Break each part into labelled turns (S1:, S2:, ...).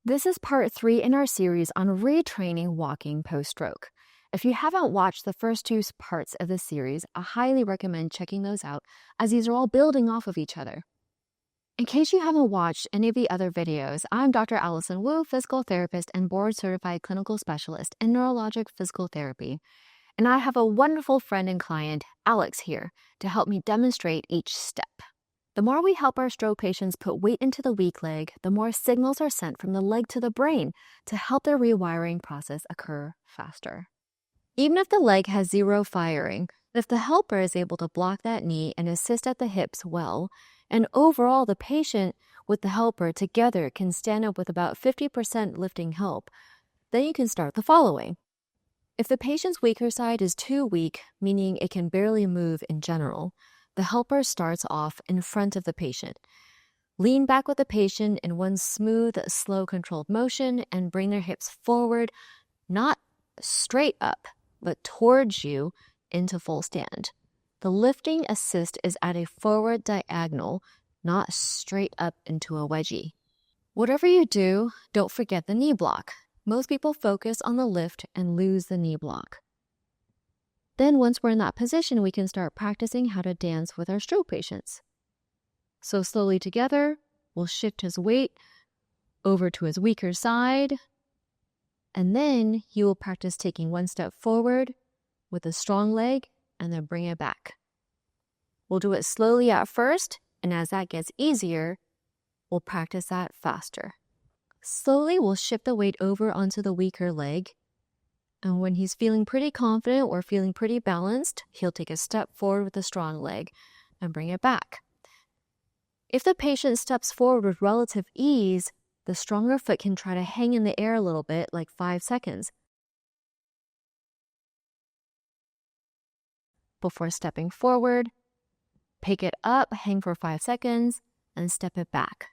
S1: This is part 3 in our series on retraining walking post-stroke. If you haven't watched the first 2 parts of the series, I highly recommend checking those out as these are all building off of each other. In case you haven't watched any of the other videos, I'm Dr. Alison Wu, physical therapist and board-certified clinical specialist in neurologic physical therapy. And I have a wonderful friend and client, Alex, here to help me demonstrate each step. The more we help our stroke patients put weight into the weak leg, the more signals are sent from the leg to the brain to help their rewiring process occur faster. Even if the leg has zero firing, if the helper is able to block that knee and assist at the hips well, and overall the patient with the helper together can stand up with about 50% lifting help, then you can start the following. If the patient's weaker side is too weak, meaning it can barely move in general, the helper starts off in front of the patient. Lean back with the patient in one smooth, slow, controlled motion and bring their hips forward, not straight up, but towards you into full stand. The lifting assist is at a forward diagonal, not straight up into a wedgie. Whatever you do, don't forget the knee block. Most people focus on the lift and lose the knee block. Then once we're in that position, we can start practicing how to dance with our stroke patients. So slowly together, we'll shift his weight over to his weaker side, and then he will practice taking one step forward with a strong leg and then bring it back. We'll do it slowly at first, and as that gets easier, we'll practice that faster. Slowly, we'll shift the weight over onto the weaker leg. And when he's feeling pretty confident or feeling pretty balanced, he'll take a step forward with a strong leg and bring it back. If the patient steps forward with relative ease, the stronger foot can try to hang in the air a little bit, like 5 seconds, before stepping forward. Pick it up, hang for 5 seconds, and step it back.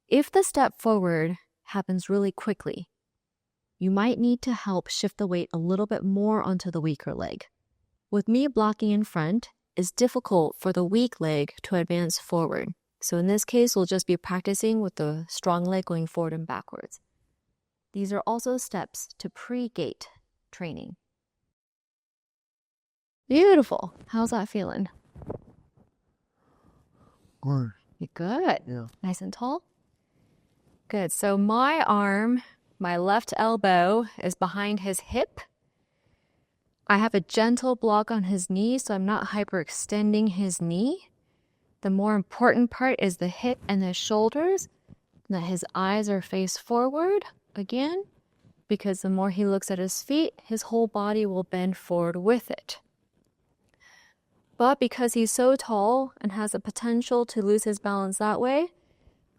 S1: If the step forward happens really quickly, you might need to help shift the weight a little bit more onto the weaker leg. With me blocking in front, it's difficult for the weak leg to advance forward. So in this case, we'll just be practicing with the strong leg going forward and backwards. These are also steps to pre-gait training. Beautiful. How's that feeling?
S2: Good.
S1: You good?
S2: Yeah.
S1: Nice and tall? Good. So my arm, my left elbow is behind his hip. I have a gentle block on his knee, so I'm not hyperextending his knee. The more important part is the hip and the shoulders, that his eyes are face forward again, because the more he looks at his feet, his whole body will bend forward with it. But because he's so tall and has the potential to lose his balance that way,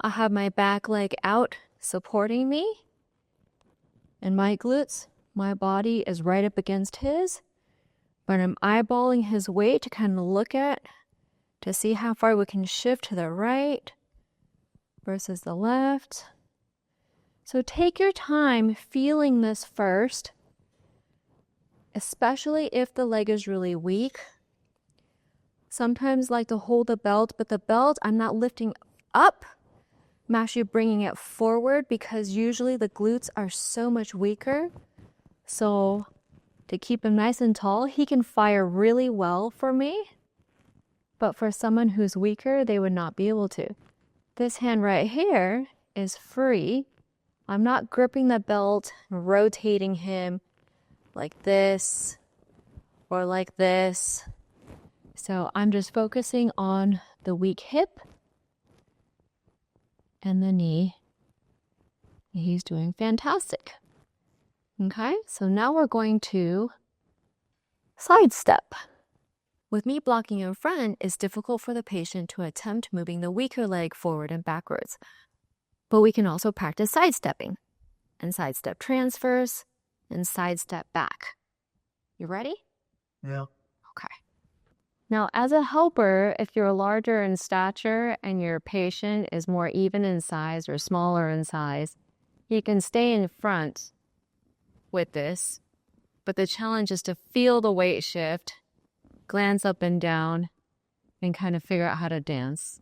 S1: I have my back leg out supporting me. And my glutes, my body is right up against his. But I'm eyeballing his weight to kind of look at, to see how far we can shift to the right versus the left. So take your time feeling this first, especially if the leg is really weak. Sometimes I like to hold the belt, but the belt I'm not lifting up. I'm actually bringing it forward because usually the glutes are so much weaker. So to keep him nice and tall, he can fire really well for me. But for someone who's weaker, they would not be able to. This hand right here is free. I'm not gripping the belt, rotating him like this or like this. So I'm just focusing on the weak hip and the knee. He's doing fantastic. Okay, so now we're going to sidestep. With me blocking in front, it's difficult for the patient to attempt moving the weaker leg forward and backwards. But we can also practice sidestepping and sidestep transfers and sidestep back. You ready?
S2: Yeah.
S1: Okay. Now, as a helper, if you're larger in stature and your patient is more even in size or smaller in size, you can stay in front with this, but the challenge is to feel the weight shift, glance up and down, and kind of figure out how to dance.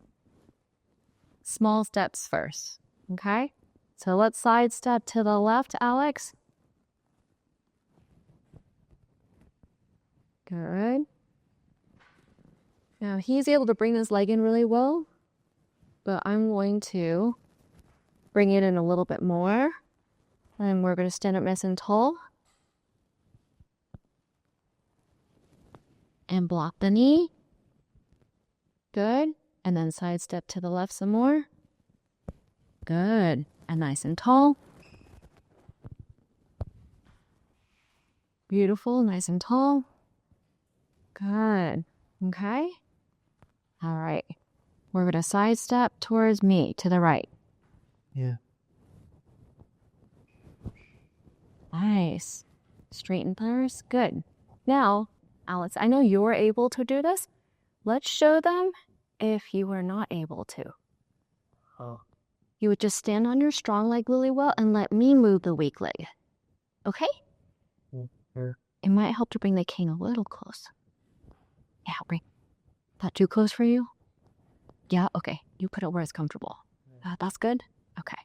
S1: Small steps first, okay? So let's sidestep to the left, Alex. Good. Now he's able to bring this leg in really well, but I'm going to bring it in a little bit more. And we're going to stand up nice and tall. And block the knee. Good. And then sidestep to the left some more. Good. And nice and tall. Beautiful. Nice and tall. Good. Okay. All right. We're going to sidestep towards me to the right.
S2: Yeah.
S1: Nice. Straighten first. Good. Now, Alex, I know you're able to do this. Let's show them if you were not able to.
S2: Oh.
S1: You would just stand on your strong leg really well and let me move the weak leg. Okay?
S2: Yeah.
S1: It might help to bring the cane a little close. Yeah, bring that too close for you? Yeah, okay. You put it where it's comfortable. That's good? Okay.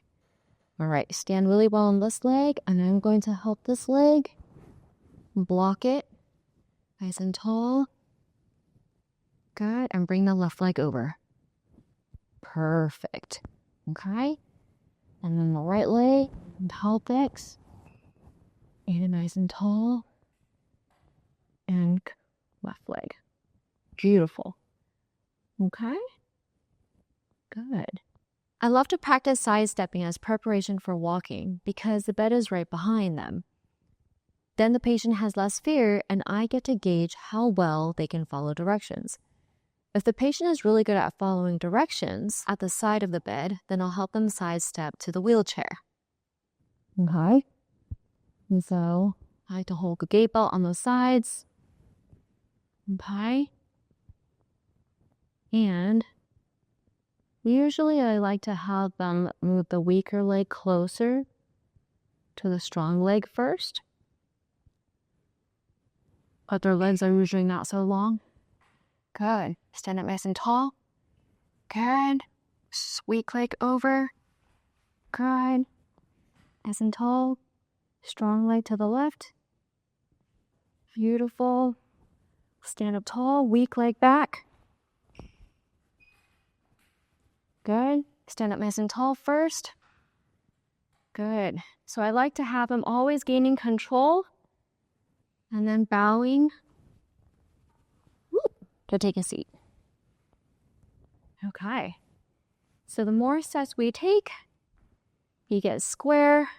S1: All right, stand really well on this leg, and I'm going to help this leg. Block it. Nice and tall. Good, and bring the left leg over. Perfect. Okay? And then the right leg, and pelvics. And nice and tall. And left leg. Beautiful. Okay? Good. I love to practice sidestepping as preparation for walking because the bed is right behind them. Then the patient has less fear and I get to gauge how well they can follow directions. If the patient is really good at following directions at the side of the bed, then I'll help them sidestep to the wheelchair. Okay? And so I like to hold the gait belt on those sides. Okay? And usually I like to have them move the weaker leg closer to the strong leg first. But their legs are usually not so long. Good. Stand up nice and tall. Good. Weak leg over. Good. Nice and tall. Strong leg to the left. Beautiful. Stand up tall. Weak leg back. Good. Stand up nice and tall first. Good. So I like to have them always gaining control and then bowing to take a seat. Okay. So the more steps we take, you get square,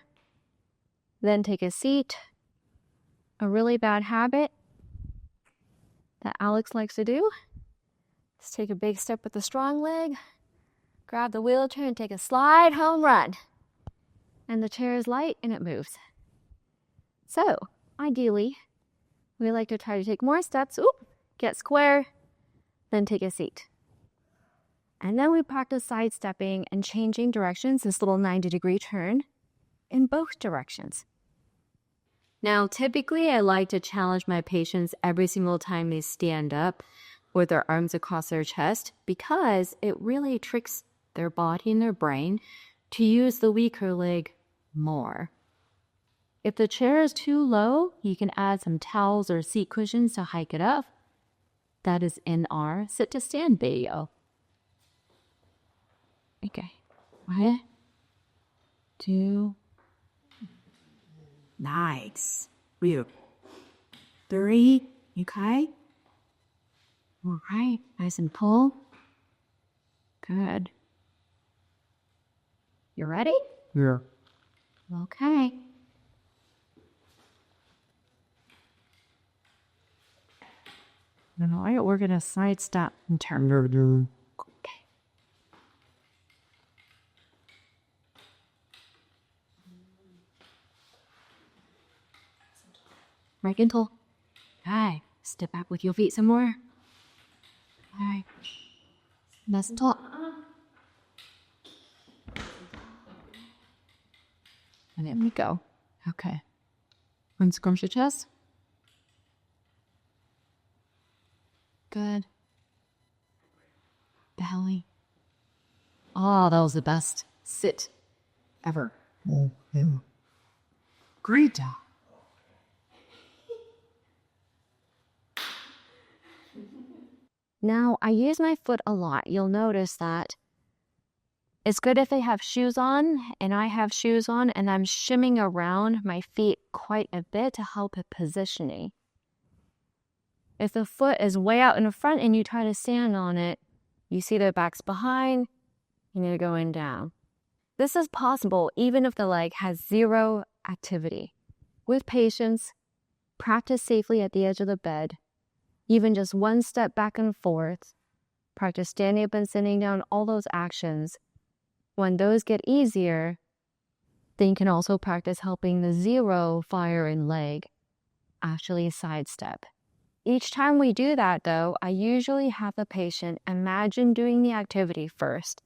S1: then take a seat. A really bad habit that Alex likes to do is take a big step with the strong leg, grab the wheelchair and take a slide home run. And the chair is light and it moves. So, ideally, we like to try to take more steps, get square, then take a seat. And then we practice sidestepping and changing directions, this little 90-degree turn, in both directions. Now, typically, I like to challenge my patients every single time they stand up with their arms across their chest because it really tricks their body and their brain to use the weaker leg more. If the chair is too low, you can add some towels or seat cushions to hike it up. That is in our sit to stand video. Okay. 1, 2. Nice. 3. Okay. All right. Nice and pull. Good. You ready?
S2: Yeah.
S1: Okay. All right, we're going to sidestep and turn. Okay. Right and tall. Okay. Step back with your feet some more. All right. Nice and tall. And in we go. Okay. Unscrunch your chest. Good. Belly. Oh, that was the best sit ever.
S2: Yeah.
S3: Great job.
S1: Now, I use my foot a lot. You'll notice that it's good if they have shoes on, and I have shoes on, and I'm shimming around my feet quite a bit to help with positioning. If the foot is way out in the front and you try to stand on it, you see the back's behind, you need to go in down. This is possible even if the leg has zero activity. With patience, practice safely at the edge of the bed, even just one step back and forth, practice standing up and sitting down, all those actions. When those get easier, then you can also practice helping the zero firing leg actually sidestep. Each time we do that, though, I usually have the patient imagine doing the activity first,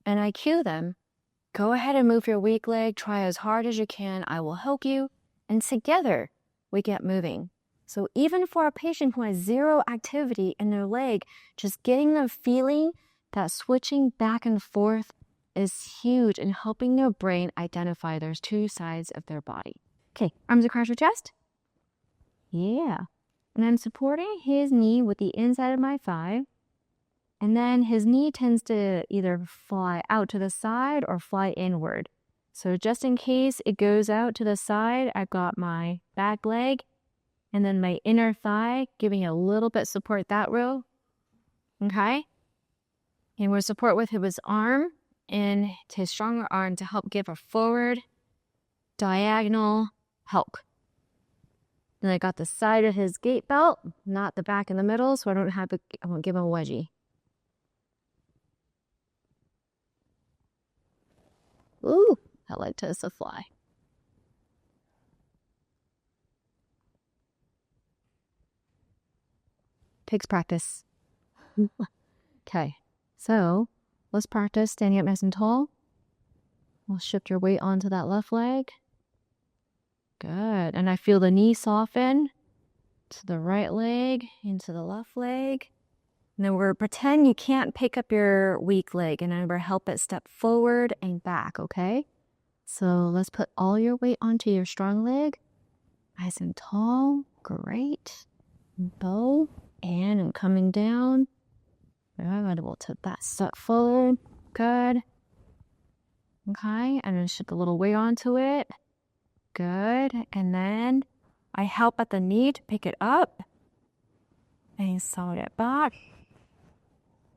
S1: and I cue them, go ahead and move your weak leg, try as hard as you can, I will help you, and together we get moving. So even for a patient who has zero activity in their leg, just getting them feeling that switching back and forth is huge in helping their brain identify there's two sides of their body. Okay, arms across your chest. Yeah. And I'm supporting his knee with the inside of my thigh. And then his knee tends to either fly out to the side or fly inward. So just in case it goes out to the side, I've got my back leg and then my inner thigh giving a little bit support that row. Okay? And we'll support with his arm and his stronger arm to help give a forward diagonal help. Then I got the side of his gait belt, not the back in the middle, so I won't give him a wedgie. Ooh, I like to fly. Pigs practice. Okay, so let's practice standing up nice and tall. We'll shift your weight onto that left leg. Good. And I feel the knee soften to the right leg, into the left leg. And then we're pretend you can't pick up your weak leg. And remember, help it step forward and back, okay? So let's put all your weight onto your strong leg. Nice and tall. Great. Bow. And I'm coming down. Good. We'll tip that step forward. Good. Okay. And then shift a little weight onto it. Good. And then I help at the knee to pick it up and slide it back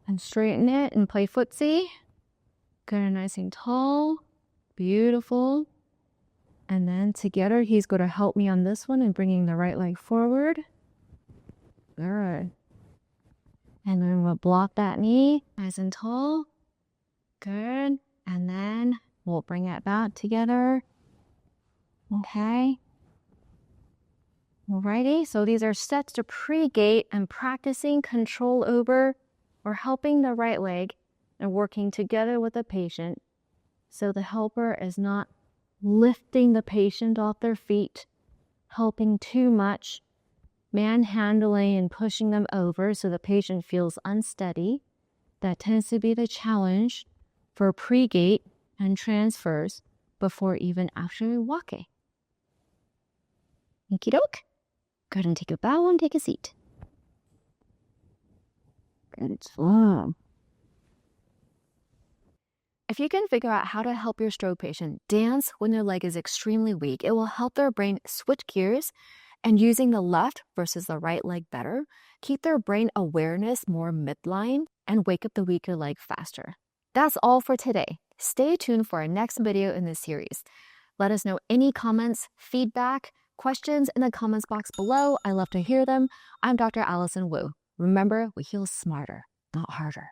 S1: and straighten it and play footsie. Good and nice and tall. Beautiful. And then together he's going to help me on this one and bringing the right leg forward. Good. And then we'll block that knee nice and tall. Good. And then we'll bring it back together. Okay. Alrighty, so these are steps to pre-gait and practicing control over or helping the right leg and working together with the patient so the helper is not lifting the patient off their feet, helping too much, manhandling and pushing them over so the patient feels unsteady. That tends to be the challenge for pre-gait and transfers before even actually walking. Okie doke. Go ahead and take a bow and take a seat. Good. If you can figure out how to help your stroke patient dance when their leg is extremely weak, it will help their brain switch gears and using the left versus the right leg better, keep their brain awareness more midline, and wake up the weaker leg faster. That's all for today. Stay tuned for our next video in this series. Let us know any comments, feedback, questions in the comments box below. I love to hear them. I'm Dr. Alison Wu. Remember, we heal smarter, not harder.